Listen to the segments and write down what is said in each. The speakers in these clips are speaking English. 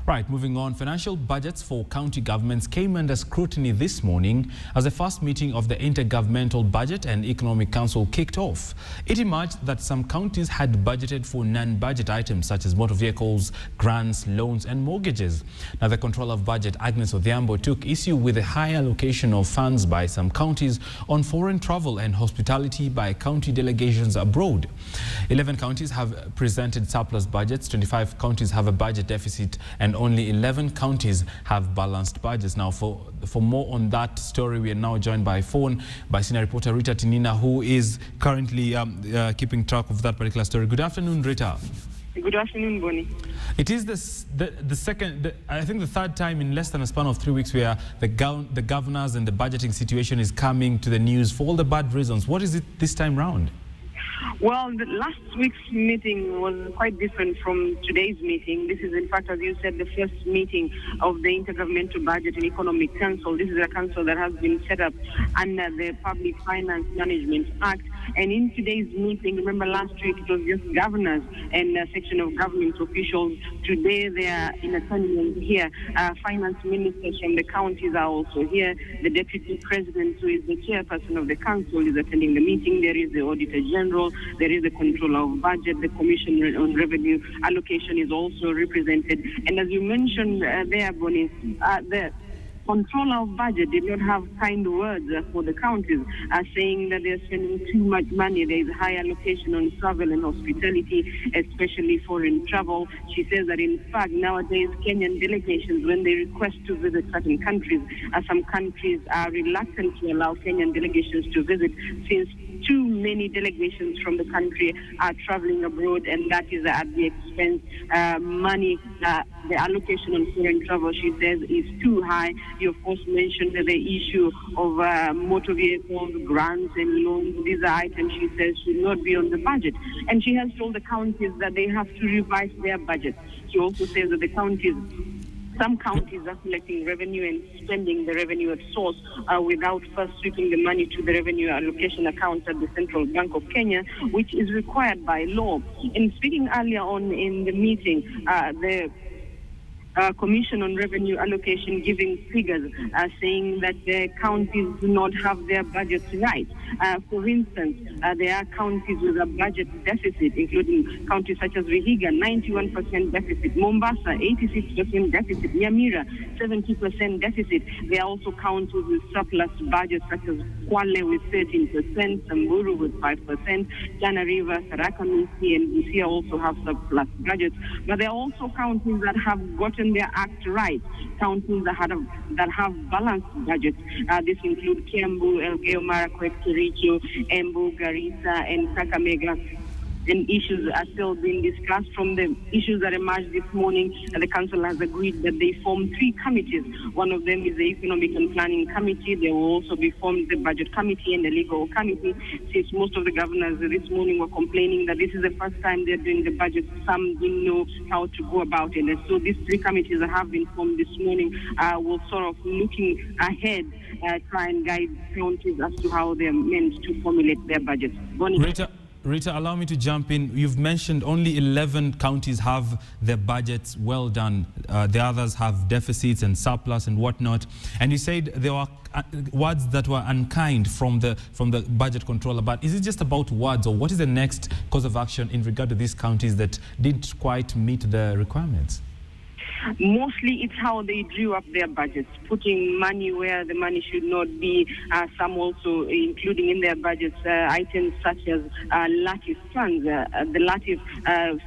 Right, moving on, financial budgets for county governments came under scrutiny this morning as the first meeting of the Intergovernmental Budget and Economic Council kicked off. It emerged that some counties had budgeted for non-budget items such as motor vehicles, grants, loans and mortgages. Now, the Controller of Budget, Agnes Odhiambo, took issue with the high allocation of funds by some counties on foreign travel and hospitality by county delegations abroad. 11 counties have presented surplus budgets, 25 counties have a budget deficit, and only 11 counties have balanced budgets. Now, for more on that story, we are now joined by phone by senior reporter Rita Tinina, who is currently keeping track of that particular story. Good afternoon, Rita. Good afternoon, Bonnie. It is I think the third time in less than a span of 3 weeks where the governors and the budgeting situation is coming to the news for all the bad reasons. What is it this time round? Well, the last week's meeting was quite different from today's meeting. This is, in fact, as you said, the first meeting of the Intergovernmental Budget and Economic Council. This is a council that has been set up under the Public Finance Management Act. And in today's meeting, remember last week it was just governors and a section of government officials. Today they are in attendance here. Finance ministers from the counties are also here. The Deputy President, who is the chairperson of the council, is attending the meeting. There is the Auditor General. There is the Controller of Budget. The Commission on Revenue Allocation is also represented. And as you mentioned there, Bonnie, the Controller of Budget did not have kind words for the counties, saying that they're spending too much money. There is high allocation on travel and hospitality, especially foreign travel. She says that, in fact, nowadays Kenyan delegations, when they request to visit certain countries, some countries are reluctant to allow Kenyan delegations to visit since too many delegations from the country are traveling abroad, and that is at the expense money. The allocation on foreign travel, she says, is too high. You, of course, mentioned the issue of motor vehicles, grants and loans. These are items, she says, should not be on the budget. And she has told the counties that they have to revise their budgets. She also says that some counties are collecting revenue and spending the revenue at source without first sweeping the money to the revenue allocation account at the Central Bank of Kenya, which is required by law. And speaking earlier on in the meeting, the Commission on Revenue Allocation giving figures saying that the counties do not have their budgets right. For instance, there are counties with a budget deficit, including counties such as Vihiga, 91% deficit, Mombasa, 86% deficit, Nyamira, 70% deficit. There are also counties with surplus budgets such as Kwale with 13%, Samburu with 5%, Tana River, Tharaka Nithi and Busia also have surplus budgets. But there are also counties that have gotten their act right, counties that have balanced budgets. This include Kiambu, Elgeyo Marakwet, Kericho, Embu, Garissa, and Kakamega. And issues are still being discussed. From the issues that emerged this morning, the council has agreed that they form 3 committees. One of them is the Economic and Planning Committee. There will also be formed the Budget Committee and the Legal Committee. Since most of the governors this morning were complaining that this is the first time they're doing the budget, some didn't know how to go about it. And so these 3 committees that have been formed this morning will sort of, looking ahead, try and guide counties as to how they're meant to formulate their budgets. Bonnie. Rita, allow me to jump in. You've mentioned only 11 counties have their budgets well done. The others have deficits and surplus and whatnot. And you said there were words that were unkind from the budget controller. But is it just about words, or what is the next course of action in regard to these counties that didn't quite meet the requirements? Mostly it's how they drew up their budgets, putting money where the money should not be. Some also including in their budgets items such as LATIF funds, the LATIF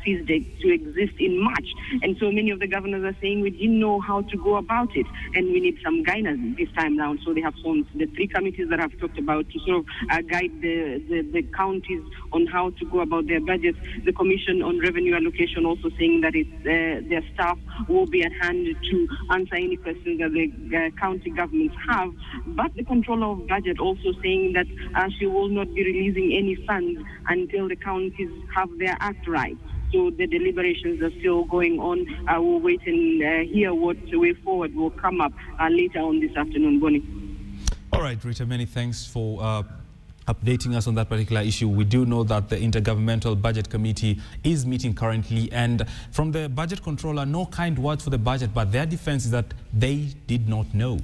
fees to exist in March. And so many of the governors are saying we didn't know how to go about it, and we need some guidance this time round. So they have formed the 3 committees that I've talked about to sort of guide the counties on how to go about their budgets. The Commission on Revenue Allocation also saying that their staff will be at hand to answer any questions that the county governments have. But the Controller of Budget also saying that she will not be releasing any funds until the counties have their act right. So the deliberations are still going on. We'll wait and hear what way forward will come up later on this afternoon, Bonnie. All right, Rita, many thanks for updating us on that particular issue. We do know that the Intergovernmental Budget Committee is meeting currently, and from the budget controller, no kind words for the budget, but their defense is that they did not know.